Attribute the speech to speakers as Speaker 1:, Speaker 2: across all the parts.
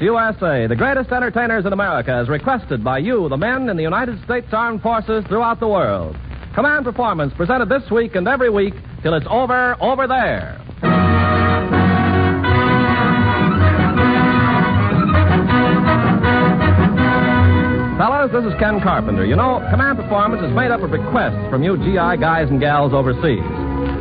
Speaker 1: USA, the greatest entertainers in America, as requested by you, the men in the United States Armed Forces throughout the world. Command Performance, presented this week and every week till it's over there. Fellas, this is Ken Carpenter. You know, Command Performance is made up of requests from you GI guys and gals overseas.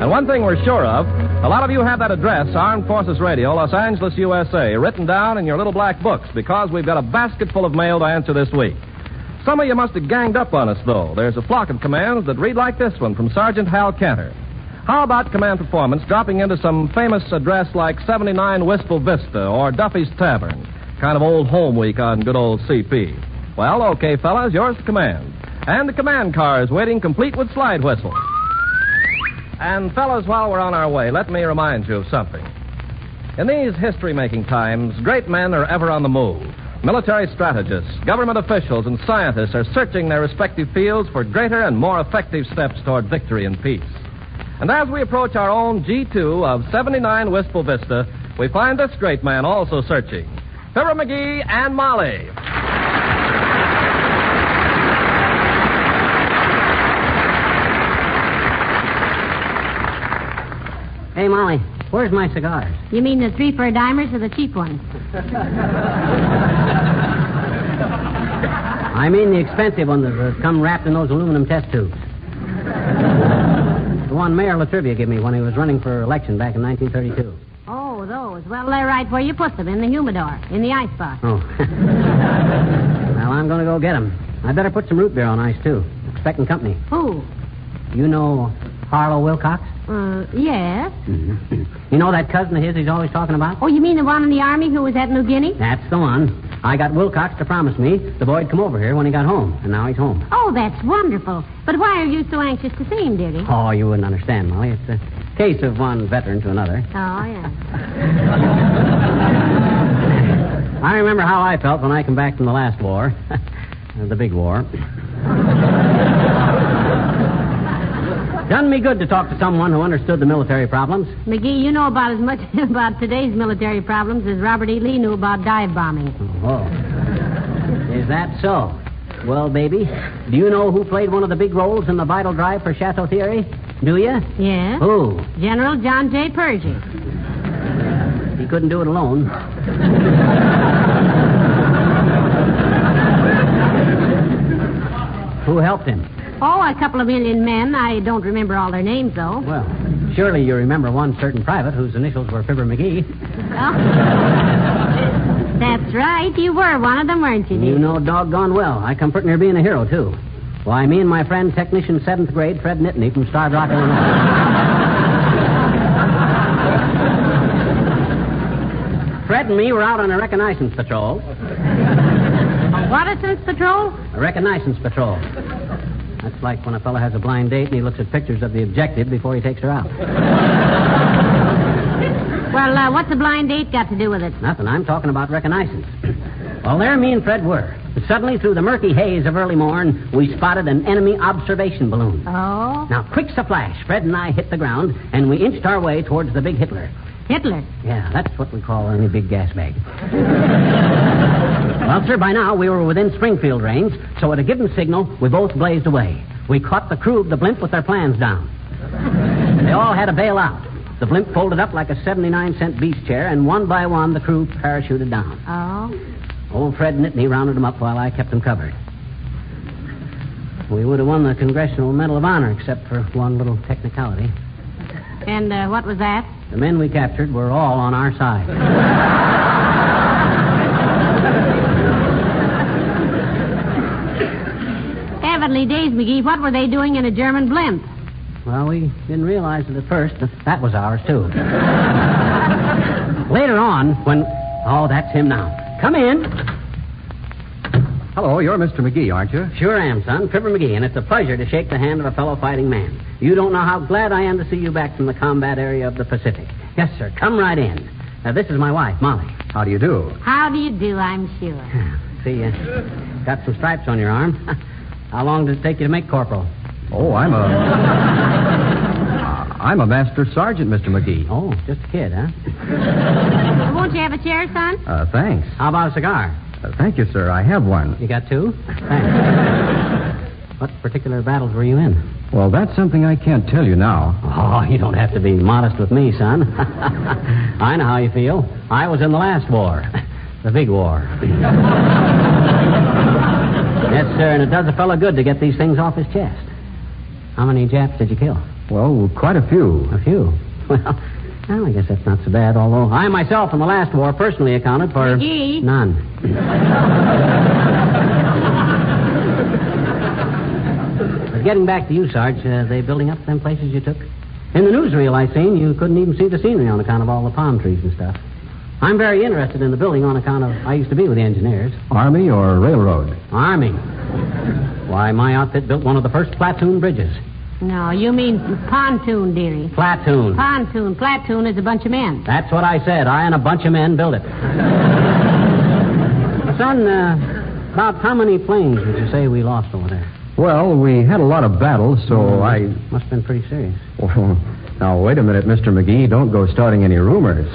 Speaker 1: And one thing we're sure of, a lot of you have that address, Armed Forces Radio, Los Angeles, USA, written down in your little black books because we've got a basket full of mail to answer this week. Some of you must have ganged up on us, though. There's a flock of commands that read like this one from Sergeant Hal Cantor. How about Command Performance dropping into some famous address like 79 Wistful Vista or Duffy's Tavern? Kind of old home week on good old CP. Well, okay, fellas, yours to command. And the command car is waiting complete with slide whistle. And, fellas, while we're on our way, let me remind you of something. In these history-making times, great men are ever on the move. Military strategists, government officials, and scientists are searching their respective fields for greater and more effective steps toward victory and peace. And as we approach our own G2 of 79 Wistful Vista, we find this great man also searching. Fibber McGee and Molly.
Speaker 2: Hey, Molly, where's my cigars?
Speaker 3: You mean the 3 for a dimers or the cheap ones?
Speaker 2: I mean the expensive ones that come wrapped in those aluminum test tubes. The one Mayor Latrivia gave me when he was running for election back in 1932.
Speaker 3: Oh, those. Well, they're right where you put them, in the humidor, in the icebox.
Speaker 2: Oh. Well, I'm going to go get them. I better put some root beer on ice, too. Expecting company.
Speaker 3: Who?
Speaker 2: You know Harlow Wilcox?
Speaker 3: Yes.
Speaker 2: Mm-hmm. You know that cousin of his he's always talking about?
Speaker 3: Oh, you mean the one in the Army who was at New Guinea?
Speaker 2: That's the one. I got Wilcox to promise me the boy'd come over here when he got home, and now he's home.
Speaker 3: Oh, that's wonderful. But why are you so anxious to see him, dearie?
Speaker 2: Oh, you wouldn't understand, Molly. It's a case of one veteran to another.
Speaker 3: Oh, yeah.
Speaker 2: I remember how I felt when I came back from the last war. The big war. Done me good to talk to someone who understood the military problems.
Speaker 3: McGee, you know about as much about today's military problems as Robert E. Lee knew about dive bombing.
Speaker 2: Oh. Is that so? Well, baby, do you know who played one of the big roles in the vital drive for Chateau Thierry? Do you?
Speaker 3: Yes.
Speaker 2: Who?
Speaker 3: General John J. Pershing.
Speaker 2: He couldn't do it alone. Who helped him?
Speaker 3: Oh, a couple of million men. I don't remember all their names, though.
Speaker 2: Well, surely you remember one certain private whose initials were Fibber McGee.
Speaker 3: Oh. That's right. You were one of them, weren't you, dear?
Speaker 2: You know doggone well. I come pretty near being a hero, too. Why, me and my friend, technician 7th grade, Fred Nittany from Starved Rock, Illinois. Fred and me were out on a reconnaissance patrol.
Speaker 3: A what-a-sense patrol?
Speaker 2: A reconnaissance patrol. That's like when a fella has a blind date and he looks at pictures of the objective before he takes her out.
Speaker 3: Well, what's a blind date got to do with it?
Speaker 2: Nothing. I'm talking about reconnaissance. Well, there me and Fred were. Suddenly, through the murky haze of early morn, we spotted an enemy observation balloon.
Speaker 3: Oh?
Speaker 2: Now, quick's a flash, Fred and I hit the ground, and we inched our way towards the big Hitler.
Speaker 3: Hitler?
Speaker 2: Yeah, that's what we call any big gas bag. Well, sir, by now we were within Springfield range, so at a given signal, we both blazed away. We caught the crew of the blimp with their plans down. They all had to bail out. The blimp folded up like a 79-cent beast chair, and one by one the crew parachuted down.
Speaker 3: Oh?
Speaker 2: Old Fred Nittany rounded them up while I kept them covered. We would have won the Congressional Medal of Honor, except for one little technicality.
Speaker 3: And what was that?
Speaker 2: The men we captured were all on our side.
Speaker 3: Heavenly days, McGee. What were they doing in a German blimp?
Speaker 2: Well, we didn't realize it at first, but that was ours, too. Later on, when... Oh, that's him now. Come in.
Speaker 4: Hello, you're Mr. McGee, aren't you?
Speaker 2: Sure am, son. Fibber McGee, and it's a pleasure to shake the hand of a fellow fighting man. You don't know how glad I am to see you back from the combat area of the Pacific. Yes, sir. Come right in. This is my wife, Molly.
Speaker 4: How do you do?
Speaker 3: How do you do, I'm sure.
Speaker 2: See, got some stripes on your arm. How long did it take you to make corporal?
Speaker 4: Oh, I'm a master sergeant, Mr. McGee.
Speaker 2: Oh, just a kid, huh?
Speaker 3: Won't you have a chair, son?
Speaker 4: Thanks.
Speaker 2: How about a cigar?
Speaker 4: Thank you, sir. I have one.
Speaker 2: You got two? Thanks. What particular battles were you in?
Speaker 4: Well, that's something I can't tell you now.
Speaker 2: Oh, you don't have to be modest with me, son. I know how you feel. I was in the last war. The big war. Yes, sir, and it does a fellow good to get these things off his chest. How many Japs did you kill?
Speaker 4: Well, quite a few.
Speaker 2: A few. Well, I guess that's not so bad, although I myself in the last war personally accounted for...
Speaker 3: McGee.
Speaker 2: None. But getting back to you, Sarge, they building up them places you took? In the newsreel I seen, you couldn't even see the scenery on account of all the palm trees and stuff. I'm very interested in the building on account of I used to be with the engineers.
Speaker 4: Army or railroad?
Speaker 2: Army. Why, my outfit built one of the first platoon bridges.
Speaker 3: No, you mean pontoon, dearie.
Speaker 2: Platoon.
Speaker 3: Pontoon. Platoon is a bunch of men.
Speaker 2: That's what I said. I and a bunch of men built it. Son, about how many planes would you say we lost over there?
Speaker 4: Well, we had a lot of battles, so I...
Speaker 2: Must have been pretty serious.
Speaker 4: Well, now, wait a minute, Mr. McGee. Don't go starting any rumors.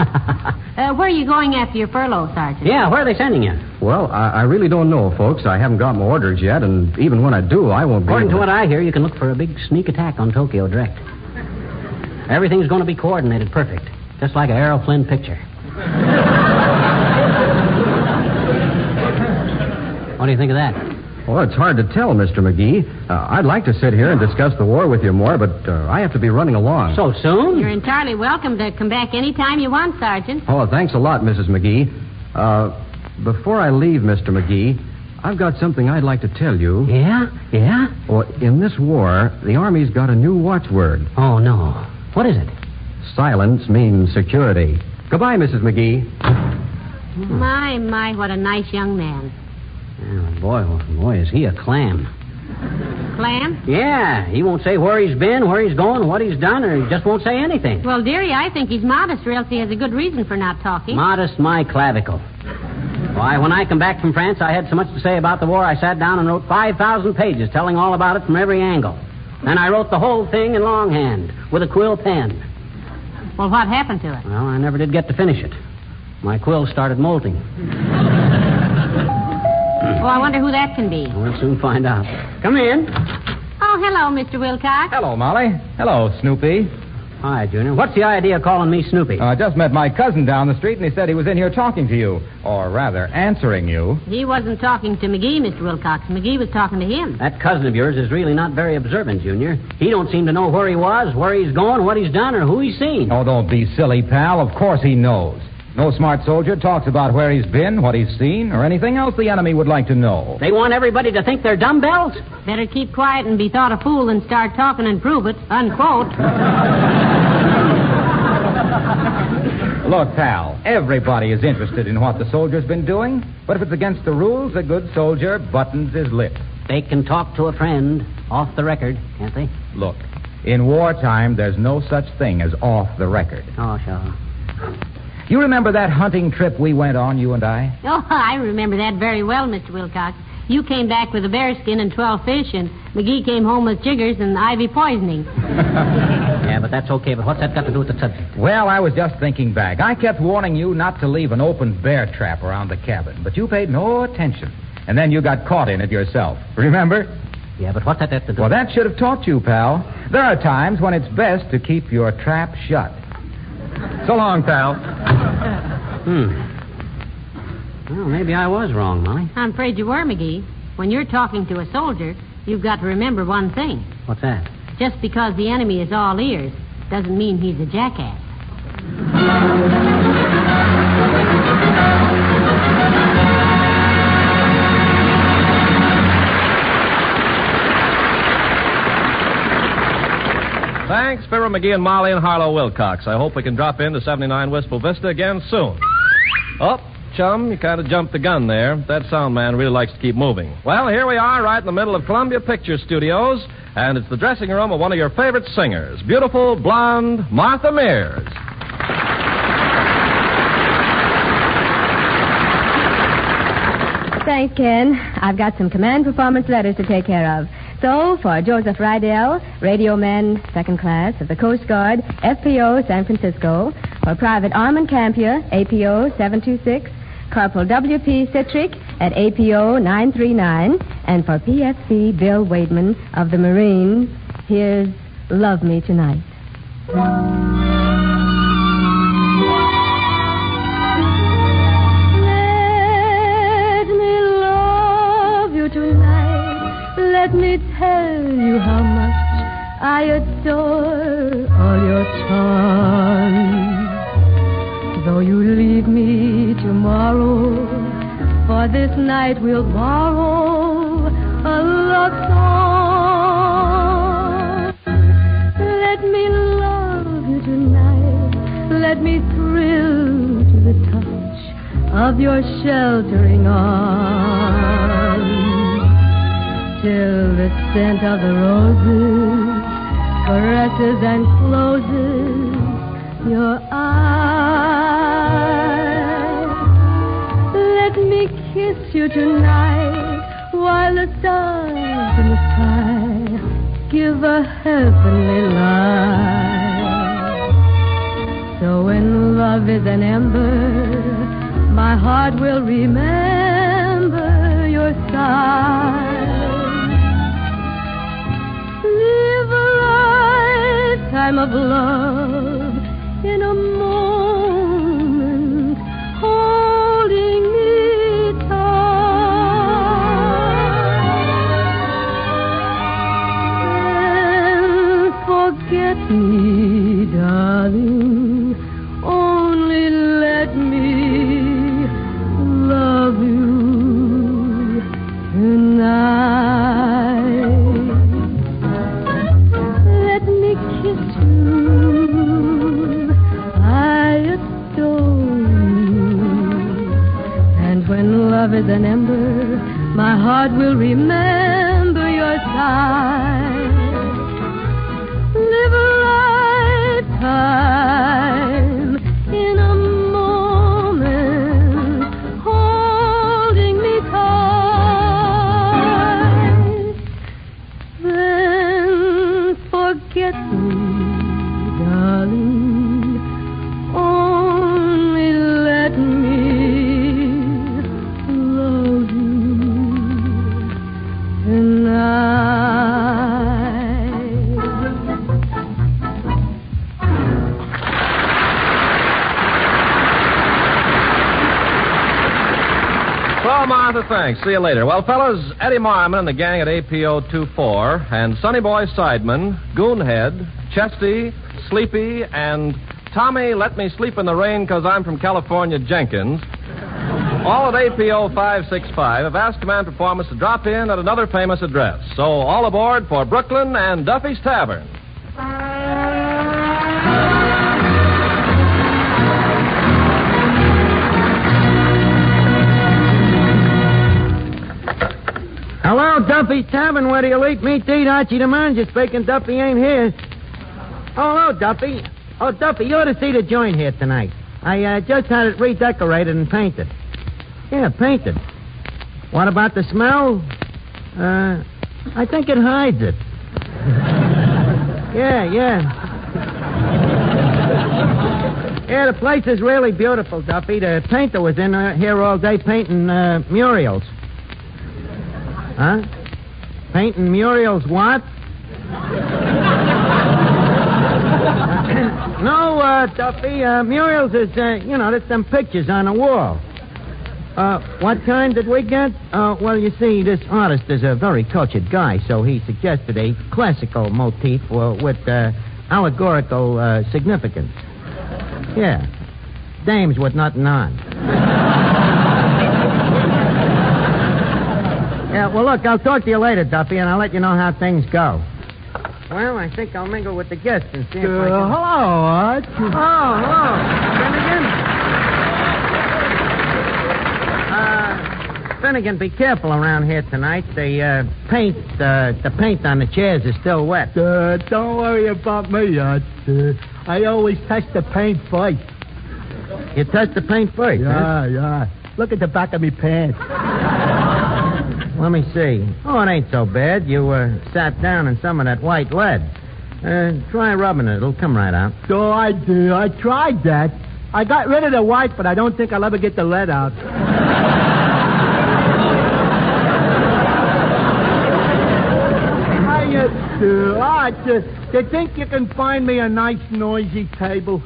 Speaker 3: Where are you going after your furlough, Sergeant?
Speaker 2: Yeah, where are they sending you?
Speaker 4: Well, I really don't know, folks. I haven't got my orders yet, and even when I do, I won't be
Speaker 2: According to
Speaker 4: able
Speaker 2: what I hear, you can look for a big sneak attack on Tokyo direct. Everything's going to be coordinated perfect, just like an Errol Flynn picture. What do you think of that?
Speaker 4: Well, it's hard to tell, Mr. McGee. I'd like to sit here and discuss the war with you more, but I have to be running along.
Speaker 2: So soon?
Speaker 3: You're entirely welcome to come back any time you want, Sergeant.
Speaker 4: Oh, thanks a lot, Mrs. McGee. Before I leave, Mr. McGee, I've got something I'd like to tell you.
Speaker 2: Yeah? Yeah?
Speaker 4: Well, in this war, the Army's got a new watchword.
Speaker 2: Oh, no. What is it?
Speaker 4: Silence means security. Goodbye, Mrs. McGee.
Speaker 3: My, what a nice young man.
Speaker 2: Oh, boy, is he a clam.
Speaker 3: Clam?
Speaker 2: Yeah, he won't say where he's been, where he's going, what he's done, or he just won't say anything.
Speaker 3: Well, dearie, I think he's modest, or else he has a good reason for not talking.
Speaker 2: Modest my clavicle. Why, when I come back from France, I had so much to say about the war, I sat down and wrote 5,000 pages telling all about it from every angle. Then I wrote the whole thing in longhand with a quill pen.
Speaker 3: Well, what happened to it?
Speaker 2: Well, I never did get to finish it. My quill started molting.
Speaker 3: Oh, I wonder who that can be.
Speaker 2: We'll soon find out. Come in.
Speaker 3: Oh, hello, Mr. Wilcox.
Speaker 5: Hello, Molly. Hello, Snoopy.
Speaker 2: Hi, Junior. What's the idea of calling me Snoopy?
Speaker 5: I just met my cousin down the street, and he said he was in here talking to you. Or rather, answering you.
Speaker 3: He wasn't talking to McGee, Mr. Wilcox. McGee was talking to him.
Speaker 2: That cousin of yours is really not very observant, Junior. He don't seem to know where he was, where he's going, what he's done, or who he's seen.
Speaker 5: Oh, don't be silly, pal. Of course he knows. No smart soldier talks about where he's been, what he's seen, or anything else the enemy would like to know.
Speaker 2: They want everybody to think they're dumbbells?
Speaker 3: Better keep quiet and be thought a fool than start talking and prove it, unquote.
Speaker 5: Look, pal, everybody is interested in what the soldier's been doing, but if it's against the rules, a good soldier buttons his lip.
Speaker 2: They can talk to a friend off the record, can't they?
Speaker 5: Look, in wartime, there's no such thing as off the record.
Speaker 2: Oh, sure.
Speaker 5: You remember that hunting trip we went on, you and I?
Speaker 3: Oh, I remember that very well, Mr. Wilcox. You came back with a bearskin and 12 fish, and McGee came home with chiggers and ivy poisoning.
Speaker 2: Yeah, but that's okay. But what's that got to do with the subject?
Speaker 5: Well, I was just thinking back. I kept warning you not to leave an open bear trap around the cabin, but you paid no attention. And then you got caught in it yourself. Remember?
Speaker 2: Yeah, but what's that have to do?
Speaker 5: Well, that should have taught you, pal. There are times when it's best to keep your trap shut. So long, pal.
Speaker 2: Well, maybe I was wrong, Molly.
Speaker 3: I'm afraid you were, McGee. When you're talking to a soldier, you've got to remember one thing.
Speaker 2: What's that?
Speaker 3: Just because the enemy is all ears doesn't mean he's a jackass.
Speaker 1: Thanks, Fibber McGee and Molly and Harlow Wilcox. I hope we can drop in to 79 Wistful Vista again soon. Oh, chum, you kind of jumped the gun there. That sound man really likes to keep moving. Well, here we are right in the middle of Columbia Picture Studios, and it's the dressing room of one of your favorite singers, beautiful, blonde Martha Mears.
Speaker 6: Thanks, Ken. I've got some command performance letters to take care of. So, for Joseph Rydell, Radio Man, Second Class of the Coast Guard, FPO, San Francisco, For Private Armand Campier, APO 726, Corporal W.P. Citrick at APO 939, and for PFC Bill Wademan of the Marines, here's Love Me Tonight. Let me love you tonight. Let me tell you how much I adore all your charms. Though you leave me tomorrow, for this night we'll borrow a love song. Let me love you tonight. Let me thrill to the touch of your sheltering arms. Till the scent of the roses caresses and closes your eyes. Let me kiss you tonight while the stars in the sky give a heavenly light. So when love is an ember, my heart will remember your sigh. Live a lifetime of love in a moment, holding me tight. And forget me, darling. Only let me love you tonight. Let me kiss you. I adore you. And when love is an ember, my heart will remember your sigh. Live a lifetime in a moment, holding me tight. Then forget me, darling. Only let me love you tonight.
Speaker 1: Well, Martha, thanks. See you later. Well, fellas, Eddie Marmon and the gang at APO 24, and Sonny Boy Sideman, Goonhead, Chesty, Sleepy, and Tommy Let Me Sleep in the Rain 'Cause I'm from California Jenkins, all at APO 565 have asked Command Performance to drop in at another famous address. So all aboard for Brooklyn and Duffy's Tavern.
Speaker 7: Hello, Duffy's Tavern. Where do you eat meat to eat? Archie the manager speaking. Duffy ain't here. Oh, hello, Duffy. Oh, Duffy, you ought to see the joint here tonight. I just had it redecorated and painted. Yeah, painted. What about the smell? I think it hides it. Yeah. Yeah, the place is really beautiful, Duffy. The painter was in here all day painting murals. Huh? Painting murals what? No, Duffy, murals is, there's some pictures on the wall. What kind did we get? Well, you see, this artist is a very cultured guy, so he suggested a classical motif with allegorical significance. Yeah. Dames with nothing on. Yeah, well, look, I'll talk to you later, Duffy, and I'll let you know how things go. Well, I think I'll mingle with the guests and see if I can...
Speaker 8: Hello, Art.
Speaker 7: Oh, hello. Finnegan? Finnegan, be careful around here tonight. The paint on the chairs is still wet.
Speaker 8: Don't worry about me, Art. I always touch the paint first.
Speaker 7: You touch the paint first, huh?
Speaker 8: Yeah. Look at the back of me pants.
Speaker 7: Let me see. Oh, it ain't so bad. You sat down in some of that white lead. Try rubbing it. It'll come right out.
Speaker 8: So I do. I tried that. I got rid of the white, but I don't think I'll ever get the lead out. How you do? You think you can find me a nice, noisy table?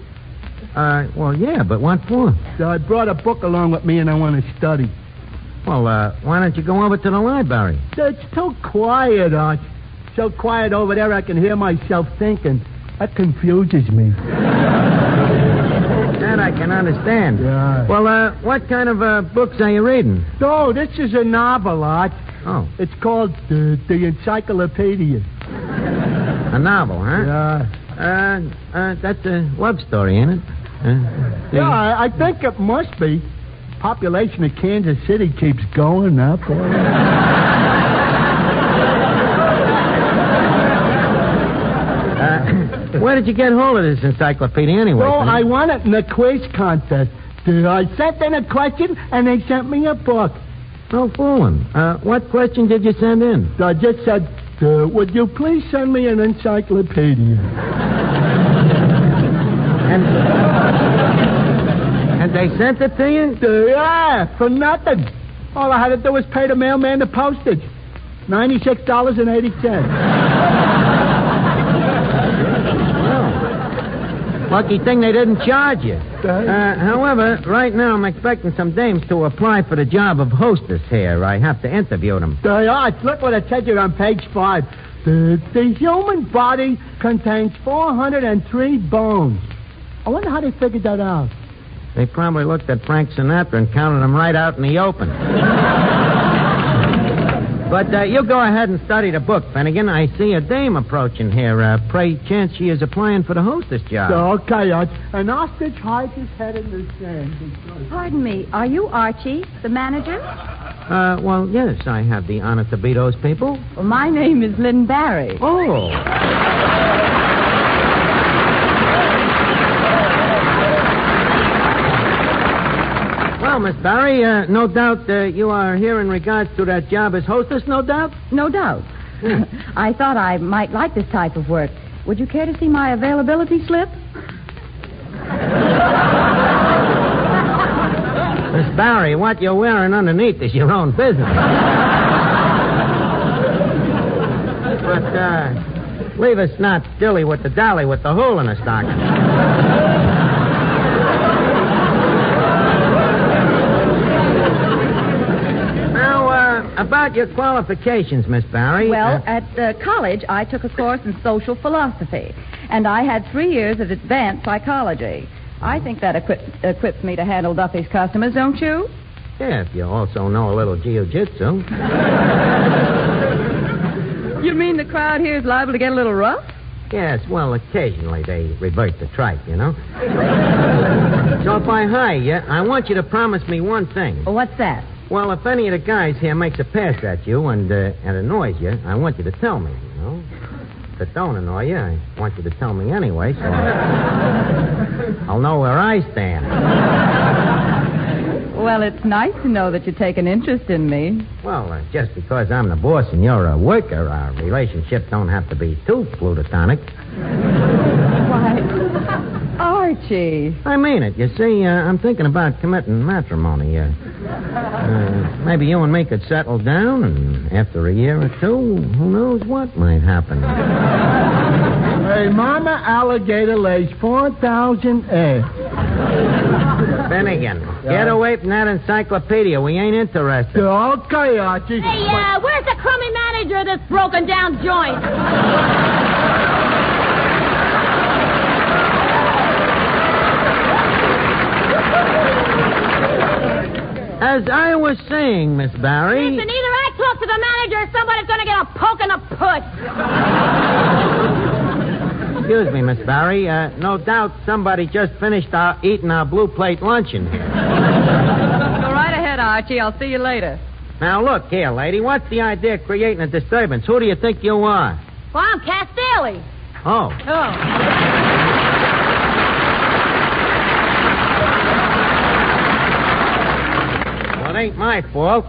Speaker 7: Well, yeah, but what for?
Speaker 8: So I brought a book along with me, and I want to study.
Speaker 7: Well, why don't you go over to the library?
Speaker 8: It's too quiet, Arch. So quiet over there I can hear myself thinking. That confuses me.
Speaker 7: That I can understand.
Speaker 8: Yeah.
Speaker 7: Well, what kind of books are you reading?
Speaker 8: Oh, this is a novel, Arch.
Speaker 7: Oh.
Speaker 8: It's called The Encyclopedia.
Speaker 7: A novel, huh?
Speaker 8: Yeah.
Speaker 7: That's a love story, ain't it?
Speaker 8: Yeah, I think it must be. Population of Kansas City keeps going up.
Speaker 7: Where did you get hold of this encyclopedia anyway?
Speaker 8: Well, I won it in a quiz contest. I sent in a question, and they sent me a book.
Speaker 7: No fooling. What question did you send in?
Speaker 8: I just said, would you please send me an encyclopedia?
Speaker 7: And they sent it to you?
Speaker 8: Yeah, for nothing. All I had to do was pay the mailman the postage. $96.80.
Speaker 7: Lucky thing they didn't charge you. However, right now I'm expecting some dames to apply for the job of hostess here. I have to interview them.
Speaker 8: Look what it says here on page 5. The human body contains 403 bones. I wonder how they figured that out.
Speaker 7: They probably looked at Frank Sinatra and counted them right out in the open. But you go ahead and study the book, Finnegan. I see a dame approaching here. Pray chance she is applying for the hostess job.
Speaker 8: Okay, an ostrich hides his head in the sand.
Speaker 6: Pardon me, are you Archie, the manager?
Speaker 7: Well, yes, I have the honor to be those people.
Speaker 6: Well, my name is Lynn Barry.
Speaker 7: Oh. Well, Miss Barry, no doubt you are here in regards to that job as hostess, no doubt?
Speaker 6: No doubt. I thought I might like this type of work. Would you care to see my availability slip?
Speaker 7: Miss Barry, what you're wearing underneath is your own business. But, leave us not dilly with the Daley with the hole in the stocking. About your qualifications, Miss Barry.
Speaker 6: Well, at college, I took a course in social philosophy, and I had 3 years of advanced psychology. I think that equips me to handle Duffy's customers, don't you?
Speaker 7: Yeah, if you also know a little jiu-jitsu.
Speaker 6: You mean the crowd here is liable to get a little rough?
Speaker 7: Yes, well, occasionally they revert to tripe, you know. So if I hire you, I want you to promise me one thing.
Speaker 6: Well, what's that?
Speaker 7: Well, if any of the guys here makes a pass at you and annoys you, I want you to tell me, you know. If it don't annoy you, I want you to tell me anyway, so I'll know where I stand.
Speaker 6: Well, it's nice to know that you take an interest in me.
Speaker 7: Well, just because I'm the boss and you're a worker, our relationship don't have to be too plutonic.
Speaker 6: Why, Archie.
Speaker 7: I mean it. You see, I'm thinking about committing matrimony. Maybe you and me could settle down, and after a year or two, who knows what might happen.
Speaker 8: Hey, Mama Alligator lays 4,000 eggs.
Speaker 7: Finnegan, get away from that encyclopedia. We ain't interested.
Speaker 8: Okay, Archie.
Speaker 3: Hey, where's the crummy manager of this broken down joint?
Speaker 7: As I was saying, Miss Barry...
Speaker 3: Listen, either I talk to the manager or somebody's going to get a poke in the puss.
Speaker 7: Excuse me, Miss Barry. No doubt somebody just finished eating our blue plate luncheon here.
Speaker 6: Go right ahead, Archie. I'll see you later.
Speaker 7: Now, look here, lady. What's the idea of creating a disturbance? Who do you think you are?
Speaker 3: Well, I'm Cass Daley.
Speaker 7: Oh. It ain't my fault.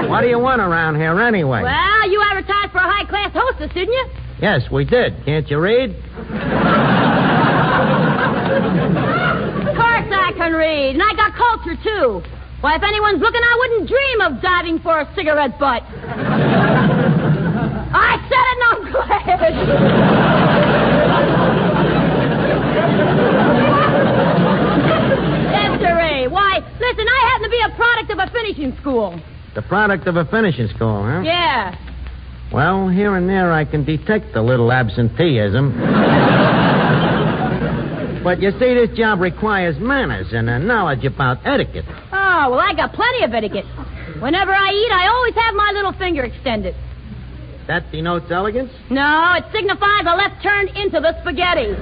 Speaker 7: What do you want around here anyway?
Speaker 3: Well, you advertise for a high-class as hostess, didn't you?
Speaker 7: Yes, we did. Can't you read?
Speaker 3: Of course I can read, and I got culture, too. Why, if anyone's looking, I wouldn't dream of diving for a cigarette butt. I said it, and I'm glad. Desiree, why, listen, I happen to be a product of a finishing school.
Speaker 7: The product of a finishing school, huh?
Speaker 3: Yeah.
Speaker 7: Well, here and there I can detect a little absenteeism. But you see, this job requires manners and a knowledge about etiquette.
Speaker 3: Oh, well, I got plenty of etiquette. Whenever I eat, I always have my little finger extended.
Speaker 7: That denotes elegance?
Speaker 3: No, it signifies a left turn into the spaghetti.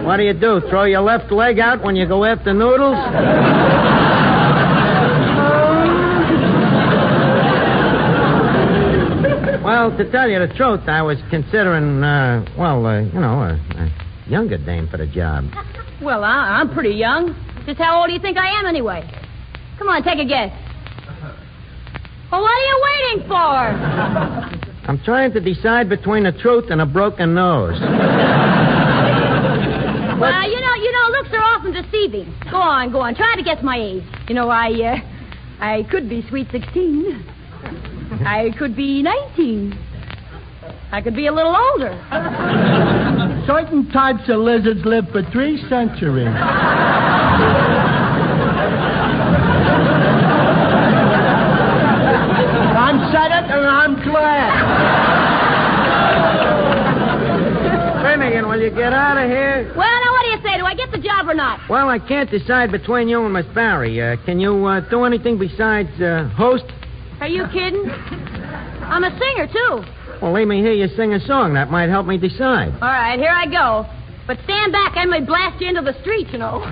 Speaker 7: What do you do? Throw your left leg out when you go after noodles? Well, to tell you the truth, I was considering, a younger dame for the job.
Speaker 3: Well, I'm pretty young. Just how old do you think I am, anyway? Come on, take a guess. Well, what are you waiting for?
Speaker 7: I'm trying to decide between the truth and a broken nose.
Speaker 3: Well, you know, looks are often deceiving. Go on. Try to guess my age. You know, I could be sweet 16. I could be 19. I could be a little older.
Speaker 8: Certain types of lizards live for 3 centuries. I'm said it, and I'm glad.
Speaker 7: Finnegan, will you get out of here?
Speaker 3: Well, now, what do you say? Do I get the job or not?
Speaker 7: Well, I can't decide between you and Miss Barry. Can you do anything besides host?
Speaker 3: Are you kidding? I'm a singer, too.
Speaker 7: Well, let me hear you sing a song. That might help me decide.
Speaker 3: All right, here I go. But stand back, I may blast you into the street, you know.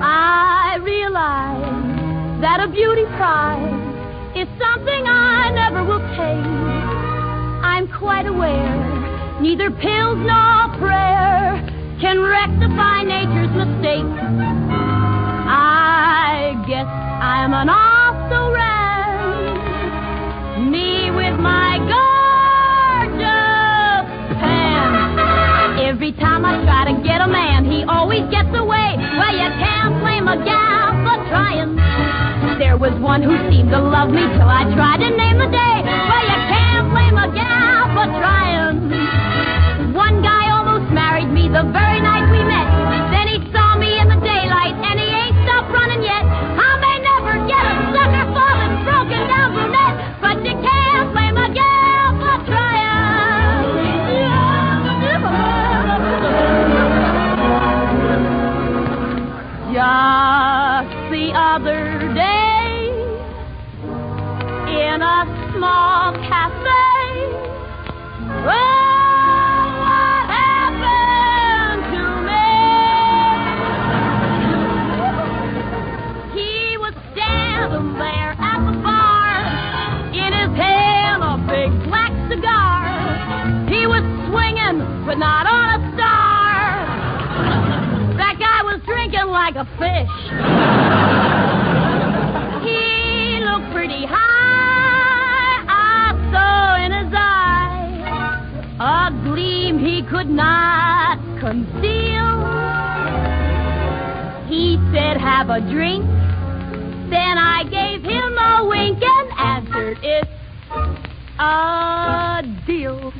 Speaker 3: I realize that a beauty prize is something I never will pay. I'm quite aware neither pills nor prayer can rectify nature's mistake. I guess I'm an also-ran. Me with my gorgeous pan. Every time I try to get a man, he always gets away. Well, you can't blame a gal for trying. There was one who seemed to love me till I tried to name the day. Well, you can't blame a gal for trying. One guy almost married me the very night we met. Then he saw me in the daylight, and he ain't stopped running yet. I may never get a sucker for this broken down brunette, but you can't blame a gal for trying. Just the other day, in a small cafe, there at the bar, in his hand a big black cigar. He was swinging, but not on a star. That guy was drinking like a fish. He looked pretty high. I saw in his eye a gleam he could not conceal. He said, "Have a drink." Then I gave him a wink and answered, "It's a deal."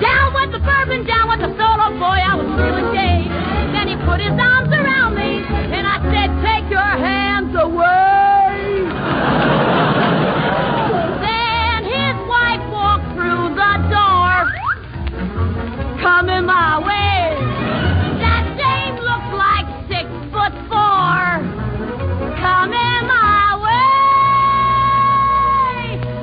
Speaker 3: Down went the bourbon, down went the solo, boy, I was feeling gay. Then he put his arms around me, and I said, "Take your hands away." Then his wife walked through the door, coming my way. That dame looked like 6'4". Coming my way.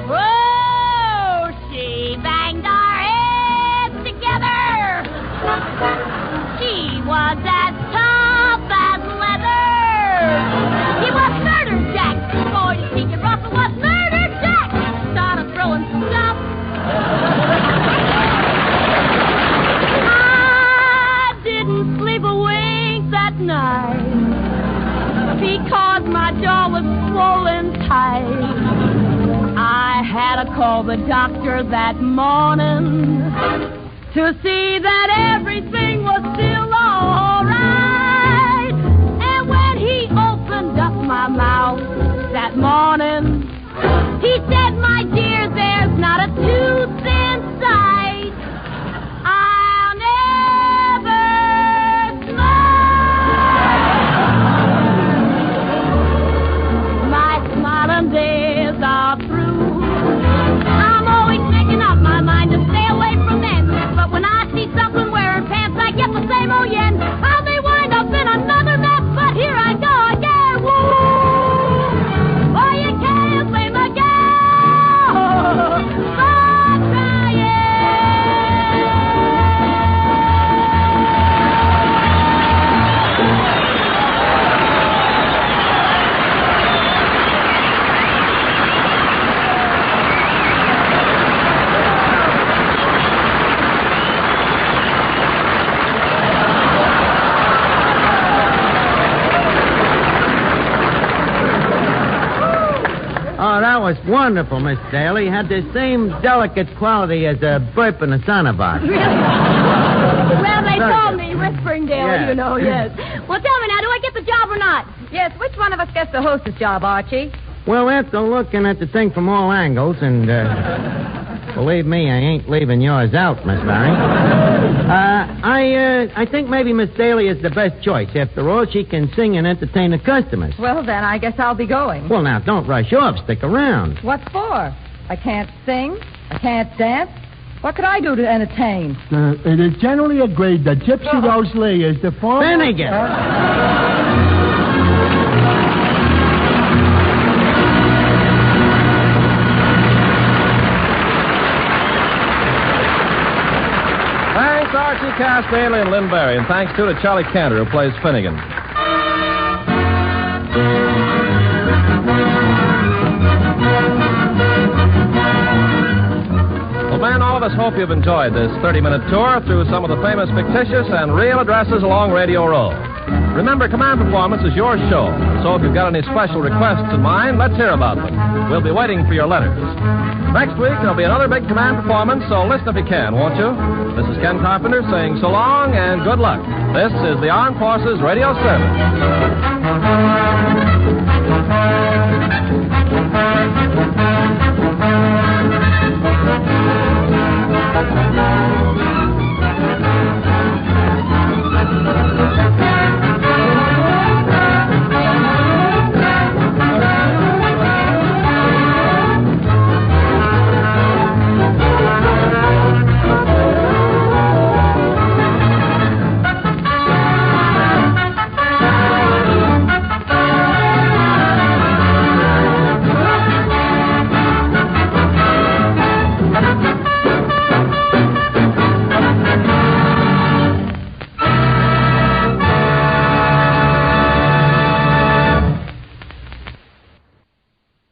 Speaker 3: Whoa, she banged our heads together. She was as tough as leather. He was Murder Jack. Boy, to keep you rough, it was Murder Jack. Started throwing stuff. called the doctor that morning to see that everything was still all right. And when he opened up my mouth that morning, he said, my dear, there's not a tooth in sight. I'll never smile. My smiling days are through. I'm always making up my mind to stay away from men. But when I see something wearing pants, I get the same old yen. How they wind up in another mess, but here I go again. Woo! Oh, you can't blame a gal. Stop crying.
Speaker 7: Oh, that was wonderful, Miss Daley. Had the same delicate quality as a burp in a sonobox.
Speaker 3: Well, they
Speaker 7: Very
Speaker 3: told
Speaker 7: good.
Speaker 3: me, whispering Daley,
Speaker 7: Yeah.
Speaker 3: you know, yes. Well, tell me now, do I get the job or not?
Speaker 6: Yes, which one of us gets the hostess job, Archie?
Speaker 7: Well, after looking at the thing from all angles, and believe me, I ain't leaving yours out, Miss Barry. I think maybe Miss Daley is the best choice. After all, she can sing and entertain the customers.
Speaker 6: Well, then, I guess I'll be going.
Speaker 7: Well, now, don't rush off. Stick around.
Speaker 6: What for? I can't sing. I can't dance. What could I do to entertain?
Speaker 8: It is generally agreed that Gypsy Rose Lee is the former...
Speaker 7: Finnegan!
Speaker 1: Thanks, Archie Cass, Daley, and Lynn Barry. And thanks, too, to Charlie Cantor, who plays Finnegan. Well, man, all of us hope you've enjoyed this 30-minute tour through some of the famous fictitious and real addresses along Radio Row. Remember, Command Performance is your show. So if you've got any special requests in mind, let's hear about them. We'll be waiting for your letters. Next week, there'll be another big Command Performance, so listen if you can, won't you? This is Ken Carpenter saying so long and good luck. This is the Armed Forces Radio Service.